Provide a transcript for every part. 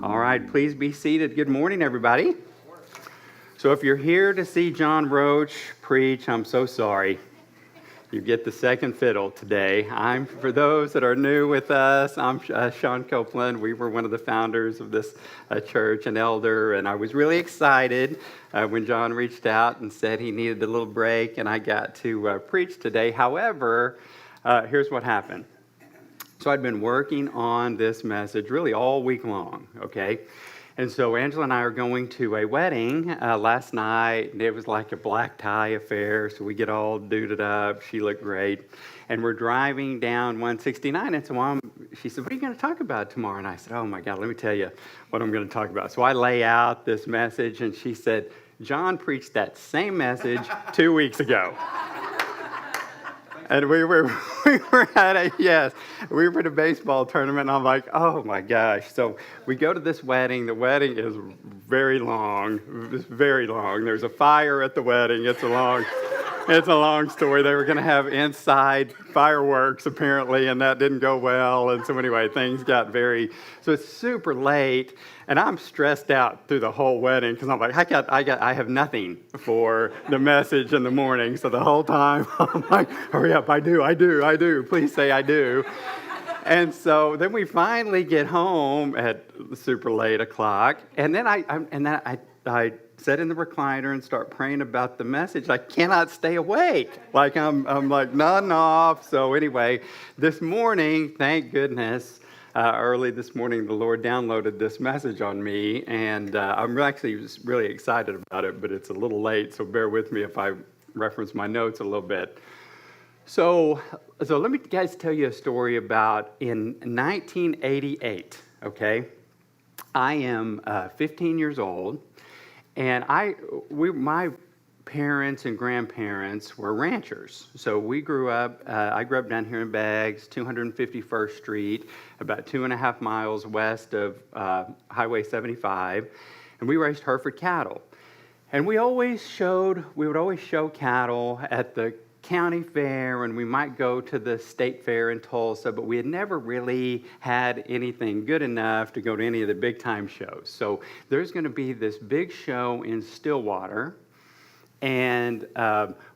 All right, please be seated. Good morning, everybody. So if you're here to see John Roach preach, I'm so sorry. You get the second fiddle today. For those that are new with us, I'm Sean Copeland. We were one of the founders of this church, an elder, and I was really excited when John reached out and said he needed a little break, and I got to preach today. However, here's what happened. So I'd been working on this message really all week long, okay? And so Angela and I are going to a wedding last night. And it was like a black tie affair, so we get all duded up. She looked great. And we're driving down 169, and so she said, "What are you going to talk about tomorrow?" And I said, "Oh my God, let me tell you what I'm going to talk about." So I lay out this message, and she said, "John preached that same message 2 weeks ago." And we were at a baseball tournament, and I'm like, oh my gosh. So we go to this wedding. The wedding is very long. It's very long. There's a fire at the wedding. It's a long story. They were going to have inside fireworks, apparently, and that didn't go well. And so anyway, things got so it's super late, and I'm stressed out through the whole wedding because I'm like, I have nothing for the message in the morning. So the whole time, I'm like, hurry up, I do. Please say I do. And so then we finally get home at super late o'clock, and then I sit in the recliner and start praying about the message. I cannot stay awake. Like I'm like nodding off. So anyway, this morning, thank goodness, early this morning, the Lord downloaded this message on me, and I'm actually just really excited about it, but it's a little late, so bear with me if I reference my notes a little bit. So let me guys tell you a story about in 1988, okay? I am 15 years old, and my parents and grandparents were ranchers. So I grew up down here in Baggs, 251st Street, about 2.5 miles west of Highway 75, and we raised Hereford cattle. And we would always show cattle at the county fair, and we might go to the state fair in Tulsa, but we had never really had anything good enough to go to any of the big time shows. So there's going to be this big show in Stillwater, and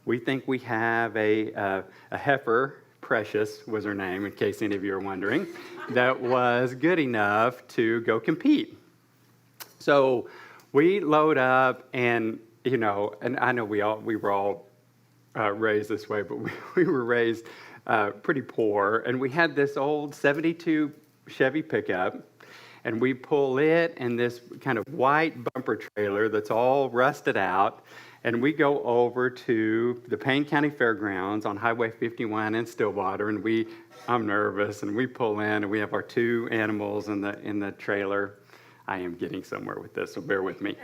we think we have a heifer, Precious was her name, in case any of you are wondering, that was good enough to go compete. So we load up, and and I know we were all raised this way, but we were raised pretty poor, and we had this old 72 Chevy pickup, and we pull it and this kind of white bumper trailer that's all rusted out, and we go over to the Payne County Fairgrounds on Highway 51 in Stillwater, and I'm nervous, and we pull in, and we have our two animals in the trailer. I am getting somewhere with this, so bear with me.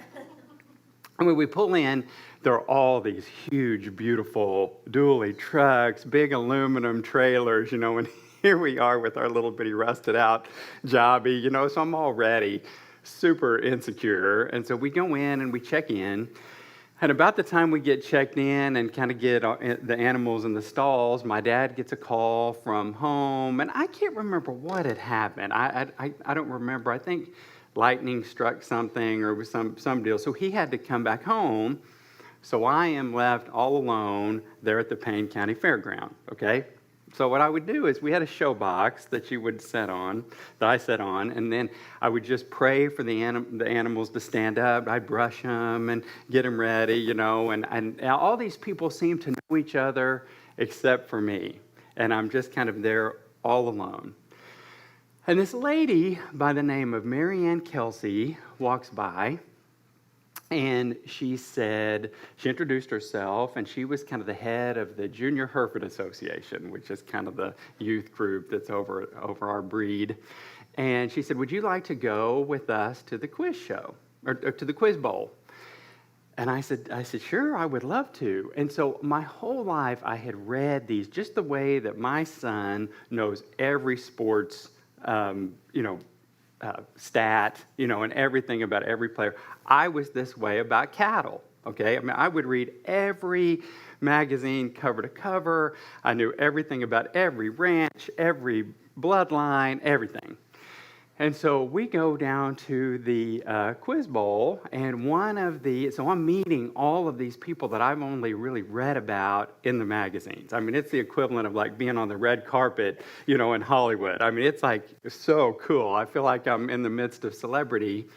And when we pull in, there are all these huge, beautiful dually trucks, big aluminum trailers, and here we are with our little bitty rusted out jobby, so I'm already super insecure. And so we go in and we check in. And about the time we get checked in and kind of get the animals in the stalls, my dad gets a call from home, and I can't remember what had happened. I don't remember. I think lightning struck something or was some deal. So he had to come back home. So I am left all alone there at the Payne County Fairground, okay? So what I would do is we had a show box that I sat on, and then I would just pray for the animals to stand up. I'd brush them and get them ready, and all these people seem to know each other except for me. And I'm just kind of there all alone. And this lady by the name of Mary Ann Kelsey walks by, and she introduced herself, and she was kind of the head of the Junior Hereford Association, which is kind of the youth group that's over our breed. And she said, "Would you like to go with us to the quiz show, or to the quiz bowl?" And I said, "Sure, I would love to." And so my whole life I had read these just the way that my son knows every sports stat, and everything about every player. I was this way about cattle, okay? I mean, I would read every magazine cover to cover. I knew everything about every ranch, every bloodline, everything. And so we go down to the quiz bowl, and so I'm meeting all of these people that I've only really read about in the magazines. I mean, it's the equivalent of like being on the red carpet, in Hollywood. I mean, it's like so cool. I feel like I'm in the midst of celebrity.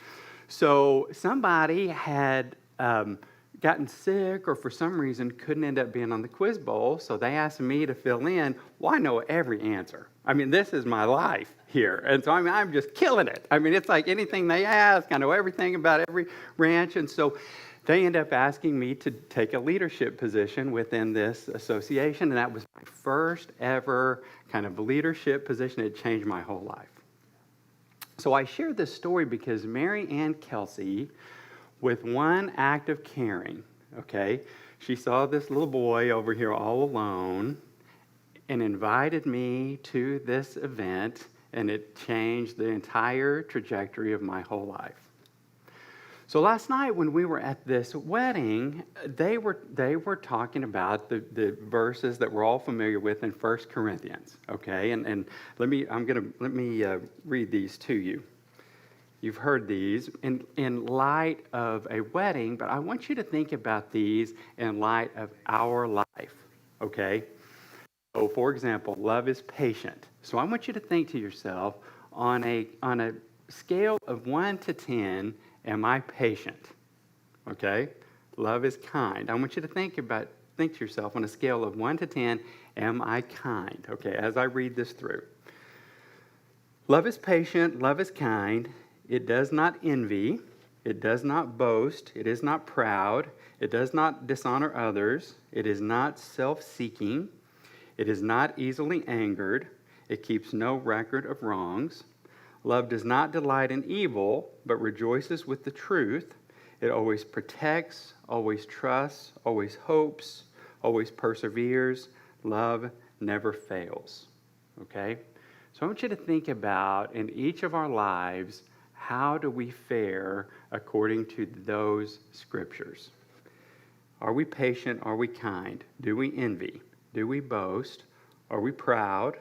So somebody had gotten sick or for some reason couldn't end up being on the quiz bowl, so they asked me to fill in. Well, I know every answer. I mean, this is my life here. And so, I'm just killing it. I mean, it's like anything they ask, I know everything about every ranch. And so they end up asking me to take a leadership position within this association. And that was my first ever kind of leadership position. It changed my whole life. So I share this story because Mary Ann Kelsey, with one act of caring, okay, she saw this little boy over here all alone and invited me to this event, and it changed the entire trajectory of my whole life. So last night when we were at this wedding, they were talking about the verses that we're all familiar with in 1 Corinthians, okay? And let me read these to you. You've heard these in light of a wedding, but I want you to think about these in light of our life, okay? So, for example, love is patient. So I want you to think to yourself, on a scale of 1 to 10, am I patient? Okay? Love is kind. I want you to think to yourself on a scale of 1 to 10, am I kind? Okay, as I read this through. Love is patient, love is kind. It does not envy. It does not boast. It is not proud. It does not dishonor others. It is not self-seeking. It is not easily angered. It keeps no record of wrongs. Love does not delight in evil, but rejoices with the truth. It always protects, always trusts, always hopes, always perseveres. Love never fails. Okay? So I want you to think about, in each of our lives, how do we fare according to those scriptures? Are we patient? Are we kind? Do we envy? Do we boast? Are we proud?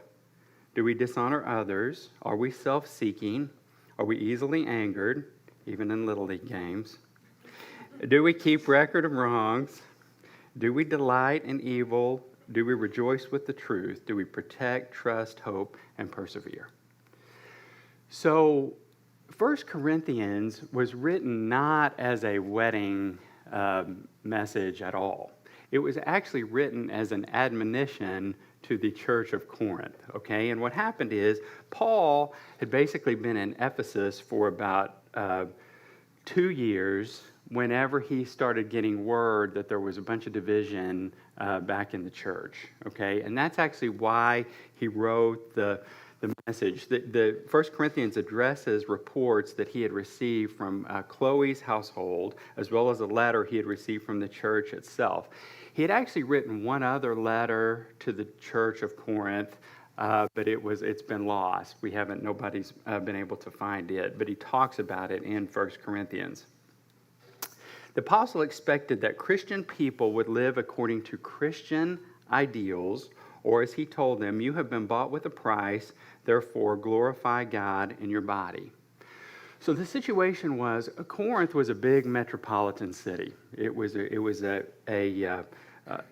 Do we dishonor others? Are we self-seeking? Are we easily angered, even in Little League games? Do we keep record of wrongs? Do we delight in evil? Do we rejoice with the truth? Do we protect, trust, hope, and persevere? So, 1 Corinthians was written not as a wedding message at all. It was actually written as an admonition to the church of Corinth, okay? And what happened is Paul had basically been in Ephesus for about 2 years whenever he started getting word that there was a bunch of division back in the church, okay? And that's actually why he wrote the message. The 1 Corinthians addresses reports that he had received from Chloe's household, as well as a letter he had received from the church itself. He had actually written one other letter to the church of Corinth, but it's been lost. Nobody's been able to find it, but he talks about it in 1 Corinthians. The apostle expected that Christian people would live according to Christian ideals, or as he told them, you have been bought with a price, therefore glorify God in your body. So the situation was, Corinth was a big metropolitan city. It was an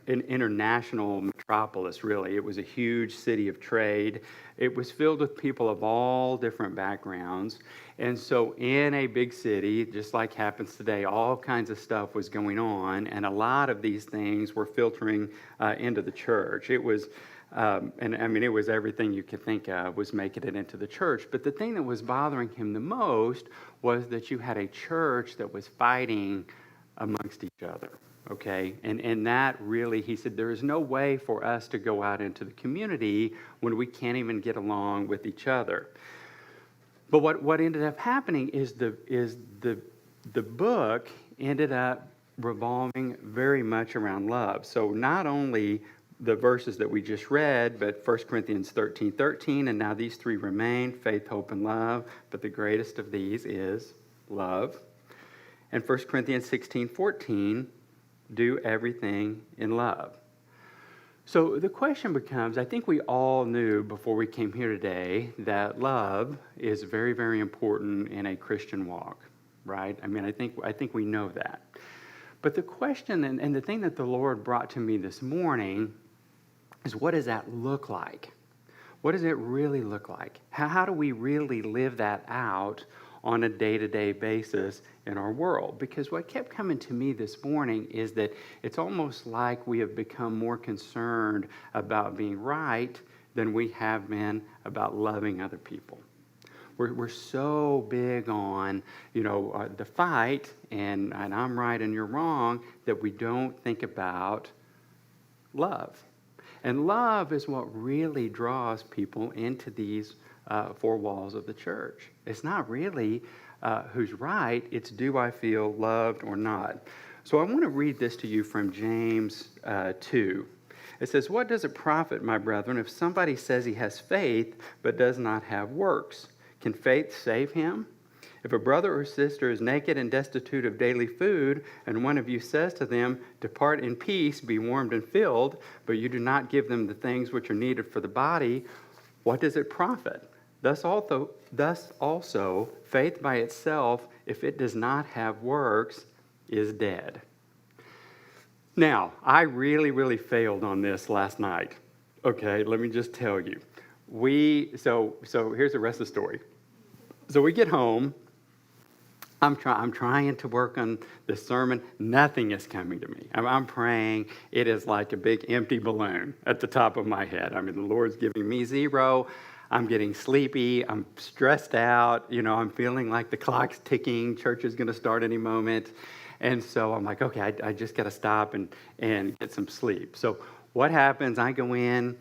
international metropolis, really. It was a huge city of trade. It was filled with people of all different backgrounds. And so in a big city, just like happens today, all kinds of stuff was going on, and a lot of these things were filtering into the church. It was, it was everything you could think of was making it into the church. But the thing that was bothering him the most was that you had a church that was fighting amongst each other. Okay, and that really, he said, there is no way for us to go out into the community when we can't even get along with each other. But what ended up happening is the book ended up revolving very much around love. So not only the verses that we just read, but 1 Corinthians 13:13, and now these three remain, faith, hope, and love, but the greatest of these is love. And 1 Corinthians 16:14, do everything in love. So the question becomes, I think we all knew before we came here today that love is very, very important in a Christian walk, right? I mean, I think we know that. But the question and the thing that the Lord brought to me this morning is, what does that look like? What does it really look like? How do we really live that out on a day-to-day basis in our world? Because what kept coming to me this morning is that it's almost like we have become more concerned about being right than we have been about loving other people. We're so big on, the fight, and I'm right and you're wrong, that we don't think about love. And love is what really draws people into these four walls of the church. It's not really who's right, it's do I feel loved or not. So I want to read this to you from James 2. It says, "What does it profit, my brethren, if somebody says he has faith but does not have works? Can faith save him? If a brother or sister is naked and destitute of daily food, and one of you says to them, 'Depart in peace, be warmed and filled,' but you do not give them the things which are needed for the body, what does it profit? Thus also, faith by itself, if it does not have works, is dead." Now, I really, really failed on this last night. Okay, let me just tell you. So here's the rest of the story. So we get home. I'm trying to work on the sermon. Nothing is coming to me. I'm praying. It is like a big empty balloon at the top of my head. I mean, the Lord's giving me zero. I'm getting sleepy. I'm stressed out. I'm feeling like the clock's ticking. Church is going to start any moment. And so I'm like, okay, I just got to stop and get some sleep. So what happens? I go in,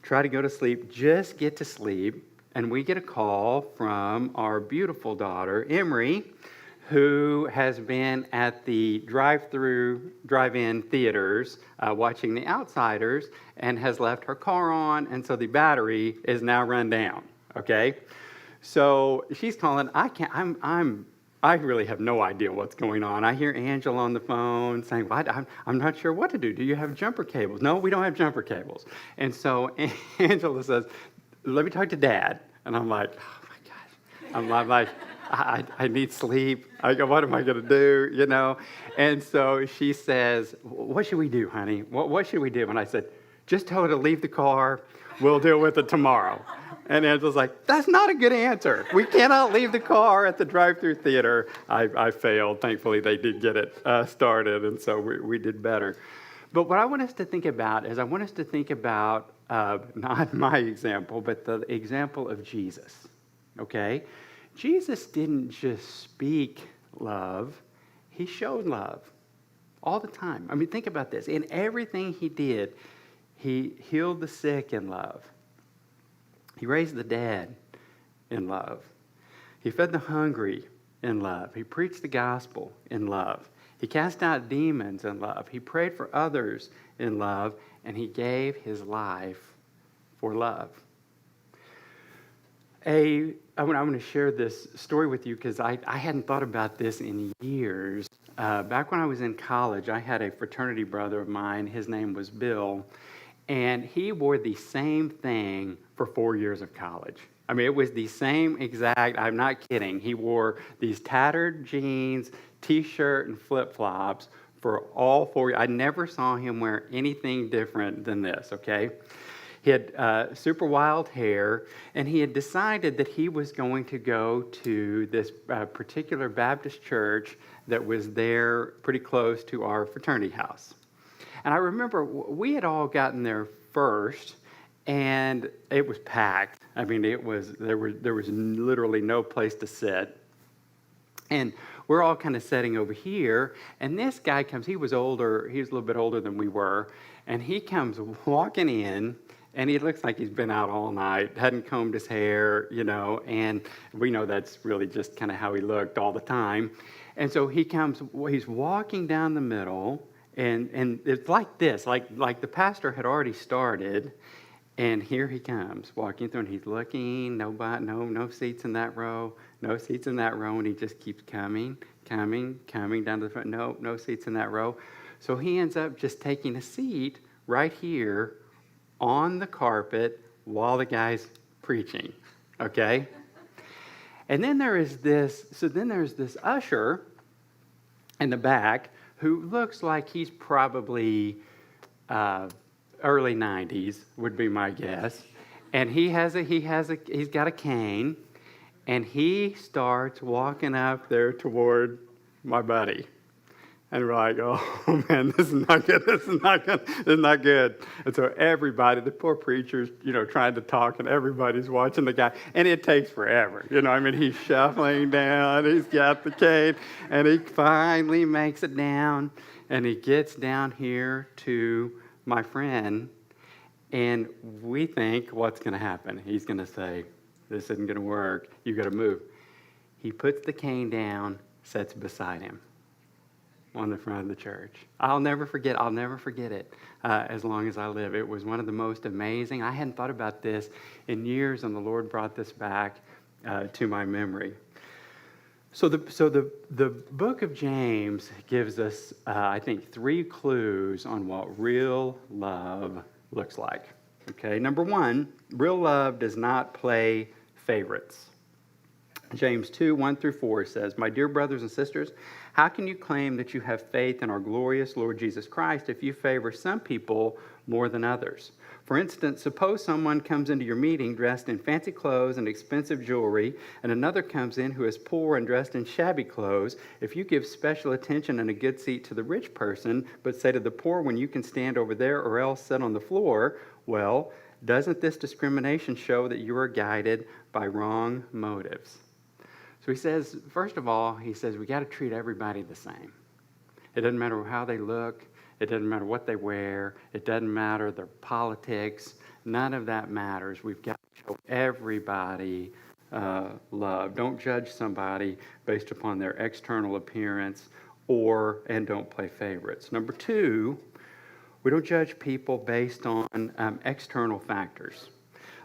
try to go to sleep, just get to sleep. And we get a call from our beautiful daughter, Emery, who has been at the drive-in theaters watching The Outsiders and has left her car on, and so the battery is now run down, okay? So she's calling. I really have no idea what's going on. I hear Angela on the phone saying, I'm not sure what to do. Do you have jumper cables? No, we don't have jumper cables. And so Angela says, "Let me talk to Dad." And I'm like, oh my gosh. I'm like, I need sleep. I go, what am I going to do? And so she says, "What should we do, honey? What should we do?" And I said, "Just tell her to leave the car. We'll deal with it tomorrow." And Angela's like, "That's not a good answer. We cannot leave the car at the drive-through theater." I failed. Thankfully, they did get it started, and so we did better. But what I want us to think about is not my example, but the example of Jesus, okay? Jesus didn't just speak love. He showed love all the time. I mean, think about this. In everything he did, he healed the sick in love. He raised the dead in love. He fed the hungry in love. He preached the gospel in love. He cast out demons in love. He prayed for others in love, and he gave his life for love. I'm going to share this story with you because I hadn't thought about this in years. Back when I was in college, I had a fraternity brother of mine. His name was Bill, and he wore the same thing for 4 years of college. I mean, it was the same exact, I'm not kidding. He wore these tattered jeans, T-shirt, and flip-flops for all 4 years. I never saw him wear anything different than this, okay? He had super wild hair, and he had decided that he was going to go to this particular Baptist church that was there pretty close to our fraternity house. And I remember we had all gotten there first, and it was packed. I mean, there was literally no place to sit. And we're all kind of sitting over here, and this guy comes. He was older. He was a little bit older than we were, and he comes walking in, and he looks like he's been out all night, hadn't combed his hair, and we know that's really just kind of how he looked all the time. And so he's walking down the middle, and it's like this, like the pastor had already started, and here he comes walking through, and he's looking, no seats in that row, no seats in that row, and he just keeps coming down to the front, no seats in that row. So he ends up just taking a seat right here on the carpet while the guy's preaching, okay? And then there's this usher in the back who looks like he's probably early 90s, would be my guess. And he's got a cane, and he starts walking up there toward my buddy. And we're like, oh man, this is not good. This is not good. And so everybody, the poor preacher's, trying to talk, and everybody's watching the guy, and it takes forever. He's shuffling down, he's got the cane, and he finally makes it down, and he gets down here to my friend, and we think, what's going to happen? He's going to say, this isn't going to work. You got to move. He puts the cane down, sits beside him on the front of the church. I'll never forget it as long as I live. It was one of the most amazing. I hadn't thought about this in years, and the Lord brought this back to my memory. So the book of James gives us, I think, 3 clues on what real love looks like. Okay, number 1, real love does not play favorites. James 2, 1 through 4 says, "My dear brothers and sisters, how can you claim that you have faith in our glorious Lord Jesus Christ if you favor some people more than others? For instance, suppose someone comes into your meeting dressed in fancy clothes and expensive jewelry, and another comes in who is poor and dressed in shabby clothes. If you give special attention and a good seat to the rich person, but say to the poor one, you can stand over there or else sit on the floor, well, doesn't this discrimination show that you are guided by wrong motives?" So he says, first of all, we got to treat everybody the same. It doesn't matter how they look. It doesn't matter what they wear. It doesn't matter their politics. None of that matters. We've got to show everybody love. Don't judge somebody based upon their external appearance, and don't play favorites. Number 2, we don't judge people based on external factors.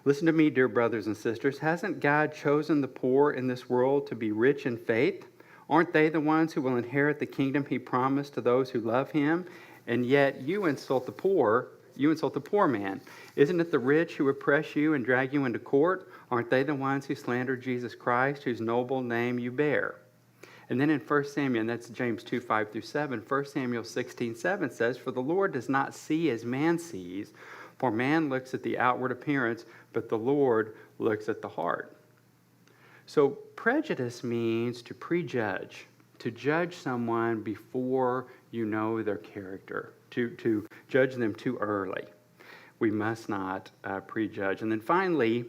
Listen to me, dear brothers and sisters. Hasn't God chosen the poor in this world to be rich in faith? Aren't they the ones who will inherit the kingdom he promised to those who love him? And yet you insult the poor man. Isn't it the rich who oppress you and drag you into court? Aren't they the ones who slander Jesus Christ, whose noble name you bear? And then in 1 Samuel, and that's James 2, 5 through 7, 1 Samuel 16, 7 says, "For the Lord does not see as man sees, for man looks at the outward appearance, but the Lord looks at the heart." So prejudice means to prejudge, to judge someone before you know their character, to judge them too early. We must not prejudge. And then finally,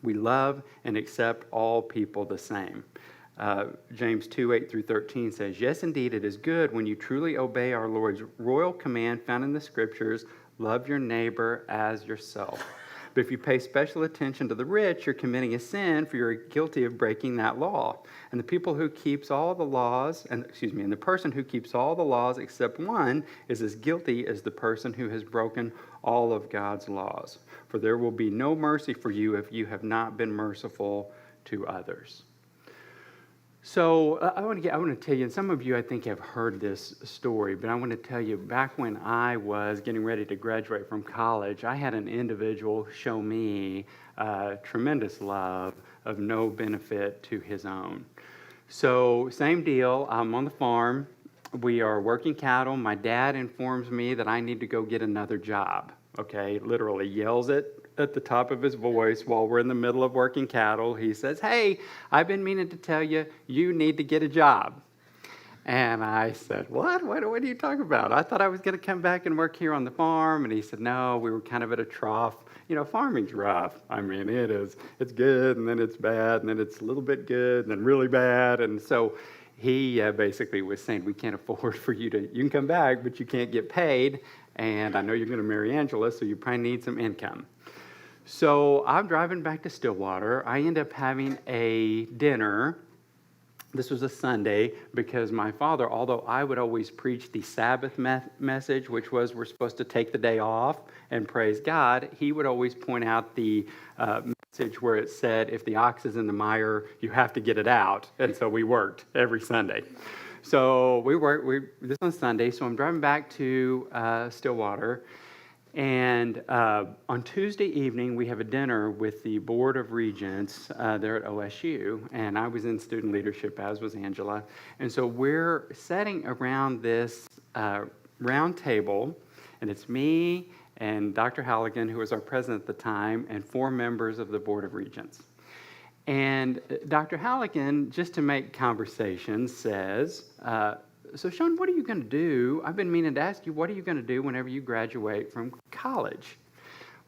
we love and accept all people the same. James 2, 8 through 13 says, "Yes, indeed, it is good when you truly obey our Lord's royal command found in the Scriptures, love your neighbor as yourself. But if you pay special attention to the rich, you're committing a sin, for you're guilty of breaking that law. And the person who keeps all the laws except one is as guilty as the person who has broken all of God's laws. For there will be no mercy for you if you have not been merciful to others." So I want to tell you, and some of you I think have heard this story, but I want to tell you, back when I was getting ready to graduate from college, I had an individual show me tremendous love of no benefit to his own. So same deal, I'm on the farm, we are working cattle, my dad informs me that I need to go get another job, okay, literally yells it at the top of his voice while we're in the middle of working cattle. He says, "Hey, I've been meaning to tell you, you need to get a job." And I said, What are you talking about? I thought I was going to come back and work here on the farm. And he said, "No, we were kind of at a trough. Farming's rough. I mean, it is. It's good, and then it's bad, and then it's a little bit good, and then really bad." And so he basically was saying, "We can't afford for you can come back, but you can't get paid. And I know you're going to marry Angela, so you probably need some income." So I'm driving back to Stillwater. I end up having a dinner. This was a Sunday because my father, although I would always preach the Sabbath message, which was we're supposed to take the day off and praise God, he would always point out the message where it said, if the ox is in the mire, you have to get it out. And so we worked every Sunday. So this on Sunday, so I'm driving back to Stillwater. And on Tuesday evening, we have a dinner with the Board of Regents there at OSU. And I was in student leadership, as was Angela. And so we're sitting around this round table, and it's me and Dr. Halligan, who was our president at the time, and 4 members of the Board of Regents. And Dr. Halligan, just to make conversation, says, so Sean, what are you going to do? I've been meaning to ask you, what are you going to do whenever you graduate from college?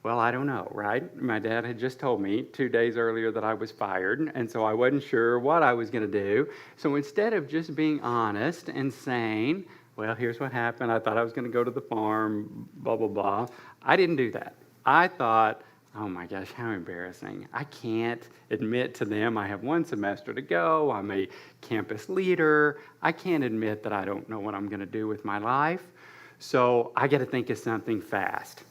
Well, I don't know, right? My dad had just told me 2 days earlier that I was fired, and so I wasn't sure what I was going to do. So instead of just being honest and saying, well, here's what happened. I thought I was going to go to the farm, blah, blah, blah. I didn't do that. I thought, oh my gosh, how embarrassing. I can't admit to them I have 1 semester to go. I'm a campus leader. I can't admit that I don't know what I'm going to do with my life. So I got to think of something fast.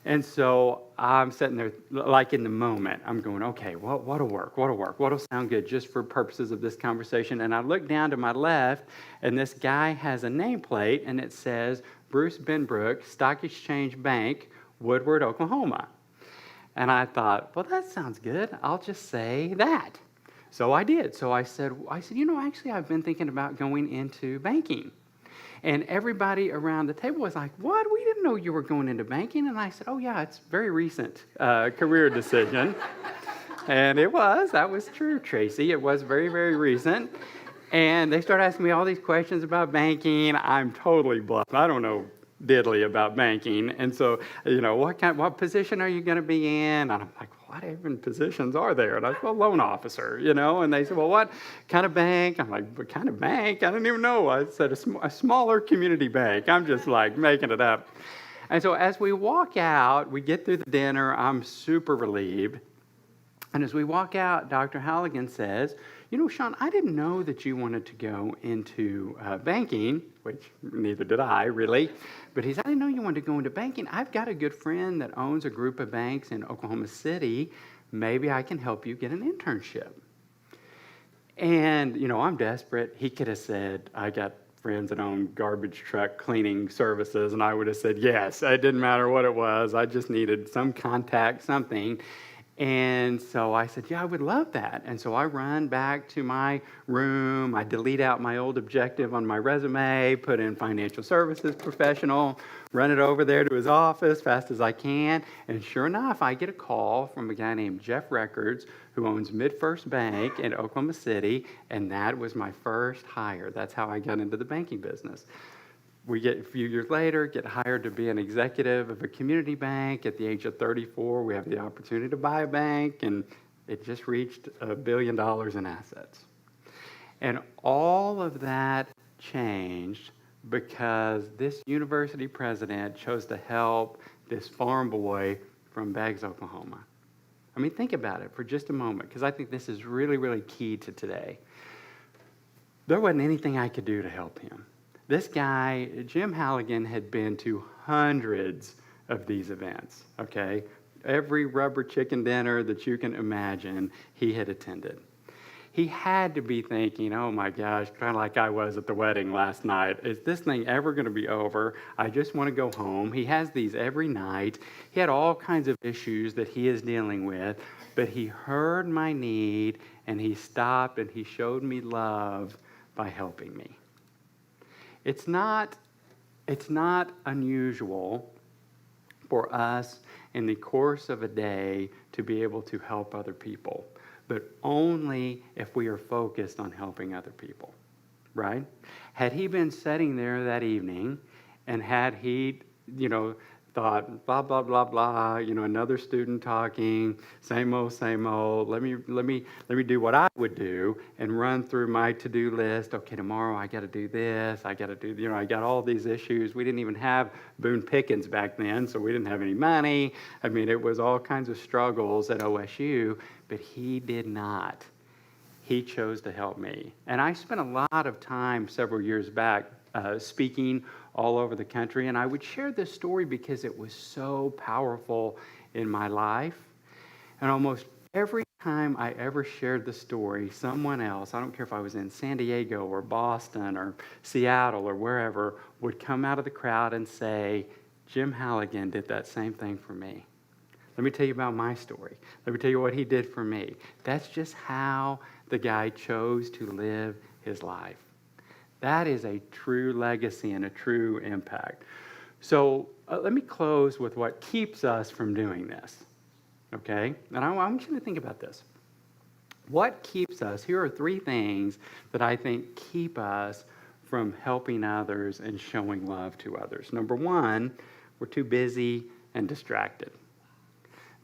And so I'm sitting there like in the moment. I'm going, okay, what'll work? What'll sound good just for purposes of this conversation? And I look down to my left, and this guy has a nameplate, and it says Bruce Benbrook, Stock Exchange Bank, Woodward, Oklahoma. And I thought, well, that sounds good. I'll just say that. So I did. So I said, actually, I've been thinking about going into banking. And everybody around the table was like, what? We didn't know you were going into banking. And I said, oh, yeah, it's a very recent career decision. And that was true, Tracy. It was very, very recent. And they started asking me all these questions about banking. I'm totally bluffed. I don't know diddly about banking. And so, what position are you going to be in? And I'm like, what even positions are there? And I said, well, loan officer, And they said, well, what kind of bank? I'm like, what kind of bank? I didn't even know. I said, a smaller community bank. I'm just like making it up. And so as we walk out, we get through the dinner. I'm super relieved. And as we walk out, Dr. Halligan says, Sean, I didn't know that you wanted to go into banking, which neither did I, really. But he said, I didn't know you wanted to go into banking. I've got a good friend that owns a group of banks in Oklahoma City. Maybe I can help you get an internship. And, I'm desperate. He could have said, I got friends that own garbage truck cleaning services, and I would have said yes. It didn't matter what it was. I just needed some contact, something. And so I said, yeah, I would love that. And so I run back to my room. I delete out my old objective on my resume, put in financial services professional, run it over there to his office fast as I can. And sure enough, I get a call from a guy named Jeff Records, who owns MidFirst Bank in Oklahoma City. And that was my first hire. That's how I got into the banking business. We get a few years later, get hired to be an executive of a community bank. At the age of 34, we have the opportunity to buy a bank, and it just reached $1 billion in assets. And all of that changed because this university president chose to help this farm boy from Beggs, Oklahoma. I mean, think about it for just a moment, because I think this is really, really key to today. There wasn't anything I could do to help him. This guy, Jim Halligan, had been to hundreds of these events, okay? Every rubber chicken dinner that you can imagine, he had attended. He had to be thinking, oh my gosh, kind of like I was at the wedding last night. Is this thing ever going to be over? I just want to go home. He has these every night. He had all kinds of issues that he is dealing with, but he heard my need, and he stopped, and he showed me love by helping me. It's not unusual for us in the course of a day to be able to help other people, but only if we are focused on helping other people, right? Had he been sitting there that evening and had he, thought, blah, blah, blah, blah, another student talking, same old, let me do what I would do and run through my to-do list. Okay, tomorrow I got to do this, I got all these issues. We didn't even have Boone Pickens back then, so we didn't have any money. I mean, it was all kinds of struggles at OSU, but he did not. He chose to help me. And I spent a lot of time several years back speaking all over the country, and I would share this story because it was so powerful in my life. And almost every time I ever shared the story, someone else, I don't care if I was in San Diego or Boston or Seattle or wherever, would come out of the crowd and say, Jim Halligan did that same thing for me. Let me tell you about my story. Let me tell you what he did for me. That's just how the guy chose to live his life. That is a true legacy and a true impact. So let me close with what keeps us from doing this. Okay? And I want you to think about this. What keeps us? Here are 3 things that I think keep us from helping others and showing love to others. Number 1, we're too busy and distracted.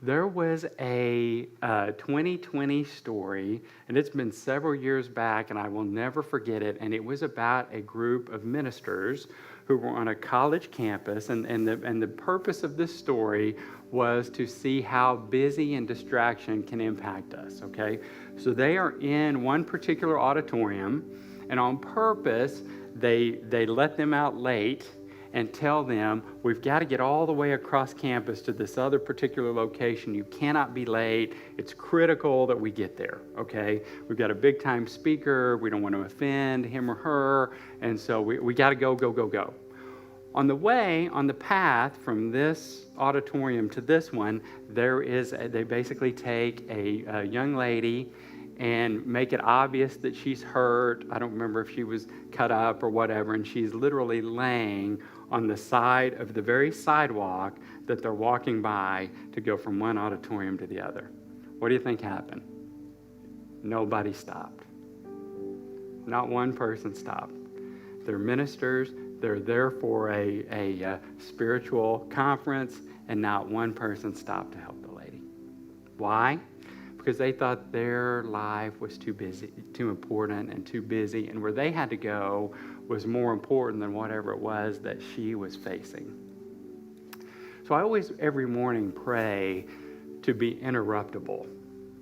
There was a 2020 story, and it's been several years back, and I will never forget it, and it was about a group of ministers who were on a college campus, and the purpose of this story was to see how busy and distraction can impact us, okay? So they are in one particular auditorium, and on purpose, they let them out late and tell them, we've got to get all the way across campus to this other particular location. You cannot be late. It's critical that we get there, okay? We've got a big-time speaker. We don't want to offend him or her, and so we got to go, go, go, go. On the way, on the path from this auditorium to this one, they basically take a young lady and make it obvious that she's hurt. I don't remember if she was cut up or whatever, and she's literally laying on the side of the very sidewalk that they're walking by to go from one auditorium to the other. What do you think happened? Nobody stopped. Not one person stopped. They're ministers. They're there for a spiritual conference, and not one person stopped to help the lady. Why? Because they thought their life was too busy, too important, and too busy, and where they had to go was more important than whatever it was that she was facing. So I always, every morning, pray to be interruptible.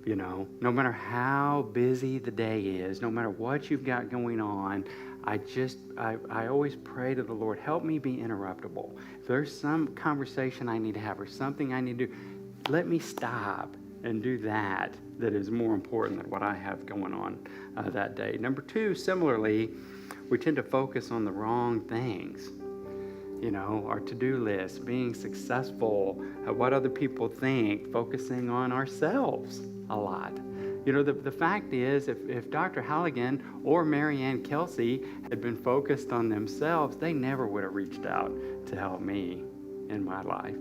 You know, no matter how busy the day is, no matter what you've got going on, I always pray to the Lord, help me be interruptible. If there's some conversation I need to have or something I need to do, let me stop and do that is more important than what I have going on that day. Number 2, similarly, we tend to focus on the wrong things. You know, our to-do list, being successful, what other people think, focusing on ourselves a lot. You know, the fact is, if Dr. Halligan or Marianne Kelsey had been focused on themselves, they never would have reached out to help me in my life.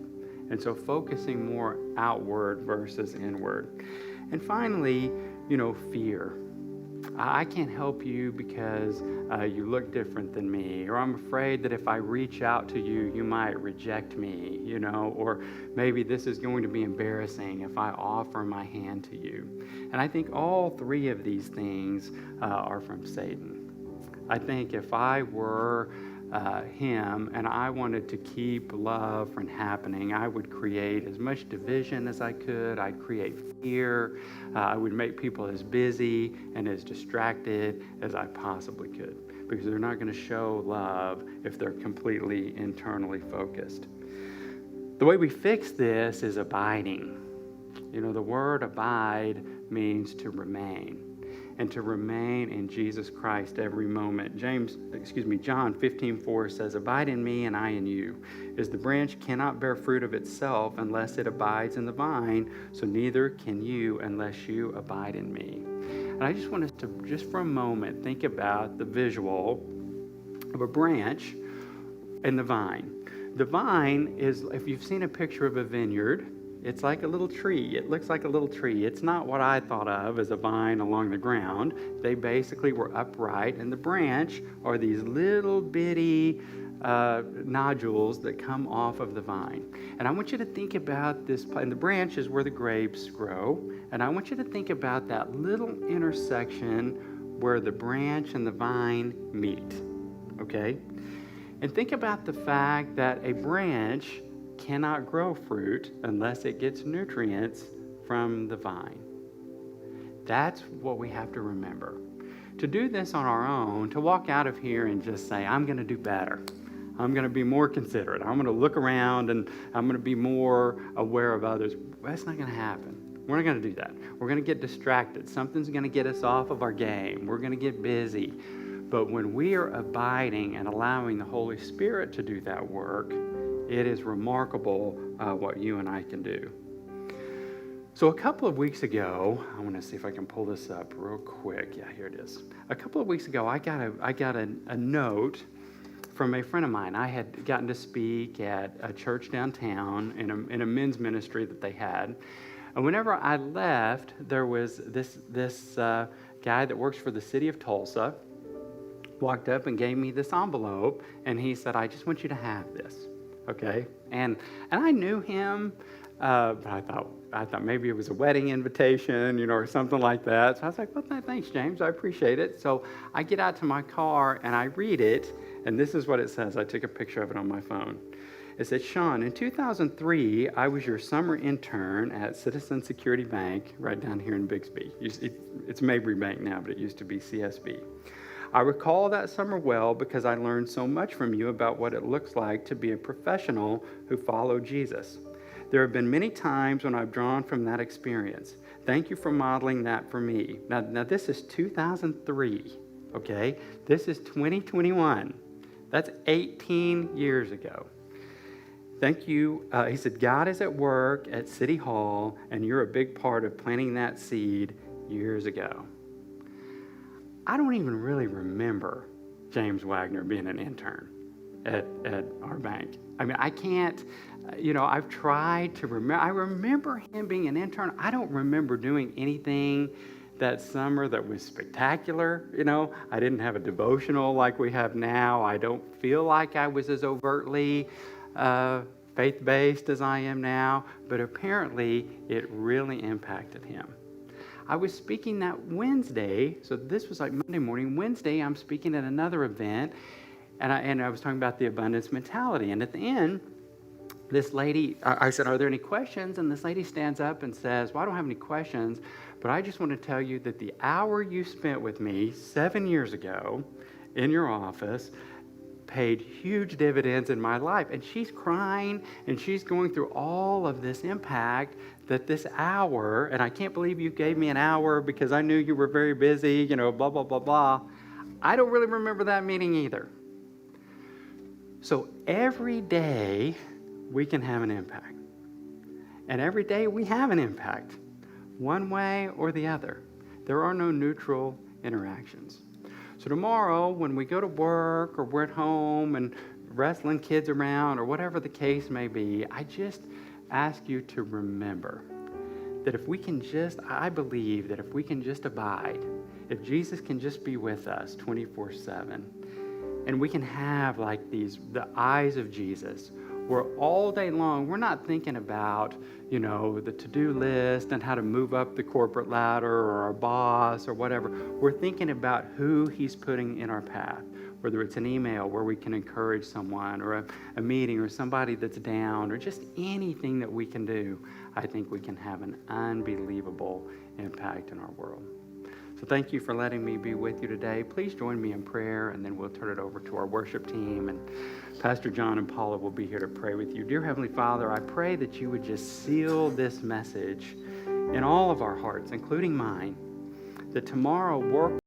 And so focusing more outward versus inward. And finally, you know, fear. I can't help you because you look different than me, or I'm afraid that if I reach out to you, you might reject me, you know, or maybe this is going to be embarrassing if I offer my hand to you. And I think all 3 of these things are from Satan. I think if I were him and I wanted to keep love from happening, I would create as much division as I could. I'd create fear. I would make people as busy and as distracted as I possibly could, because they're not going to show love if they're completely internally focused. The way we fix this is abiding. You know, the word abide means to remain, and to remain in Jesus Christ every moment. John 15:4 says, "Abide in me and I in you. As the branch cannot bear fruit of itself unless it abides in the vine, so neither can you unless you abide in me." And I just want us to, just for a moment, think about the visual of a branch and the vine. The vine is, if you've seen a picture of a vineyard, it's like a little tree. It looks like a little tree. It's not what I thought of as a vine along the ground. They basically were upright, and the branch are these little bitty nodules that come off of the vine. And I want you to think about this, and the branch is where the grapes grow, and I want you to think about that little intersection where the branch and the vine meet, okay? And think about the fact that a branch cannot grow fruit unless it gets nutrients from the vine. That's what we have to remember. To do this on our own, to walk out of here and just say, I'm going to do better. I'm going to be more considerate. I'm going to look around and I'm going to be more aware of others. That's not going to happen. We're not going to do that. We're going to get distracted. Something's going to get us off of our game. We're going to get busy. But when we are abiding and allowing the Holy Spirit to do that work, it is remarkable what you and I can do. So a couple of weeks ago, I want to see if I can pull this up real quick. Yeah, here it is. A couple of weeks ago, I got a note from a friend of mine. I had gotten to speak at a church downtown in a men's ministry that they had. And whenever I left, there was this guy that works for the city of Tulsa, walked up and gave me this envelope, and he said, I just want you to have this, okay? And I knew him, but I thought maybe it was a wedding invitation, or something like that. So I was like, well, thanks, James, I appreciate it. So I get out to my car, and I read it, and this is what it says. I took a picture of it on my phone. It said, Sean, in 2003, I was your summer intern at Citizen Security Bank right down here in Bixby. It's Mabry Bank now, but it used to be CSB. I recall that summer well because I learned so much from you about what it looks like to be a professional who followed Jesus. There have been many times when I've drawn from that experience. Thank you for modeling that for me. Now this is 2003, okay? This is 2021. That's 18 years ago. Thank you. He said, God is at work at City Hall, and you're a big part of planting that seed years ago. I don't even really remember James Wagner being an intern at our bank. I mean, I can't, I've tried to remember. I remember him being an intern. I don't remember doing anything that summer that was spectacular. I didn't have a devotional like we have now. I don't feel like I was as overtly faith-based as I am now, but apparently it really impacted him. I was speaking that Wednesday, so this was like Monday morning. Wednesday, I'm speaking at another event, and I was talking about the abundance mentality. And at the end, this lady, I said, are there any questions? And this lady stands up and says, well, I don't have any questions, but I just want to tell you that the hour you spent with me 7 years ago in your office paid huge dividends in my life. And she's crying, and she's going through all of this impact that this hour, and I can't believe you gave me an hour because I knew you were very busy, blah, blah, blah, blah. I don't really remember that meeting either. So every day we can have an impact. And every day we have an impact, one way or the other. There are no neutral interactions. So tomorrow, when we go to work or we're at home and wrestling kids around or whatever the case may be, I just ask you to remember that if we can I believe that if we can just abide, if Jesus can just be with us 24/7, and we can have like the eyes of Jesus, where all day long we're not thinking about, the to-do list and how to move up the corporate ladder or our boss or whatever. We're thinking about who he's putting in our path, whether it's an email where we can encourage someone or a meeting or somebody that's down or just anything that we can do. I think we can have an unbelievable impact in our world. So thank you for letting me be with you today. Please join me in prayer, and then we'll turn it over to our worship team. And Pastor John and Paula will be here to pray with you. Dear Heavenly Father, I pray that you would just seal this message in all of our hearts, including mine, that tomorrow work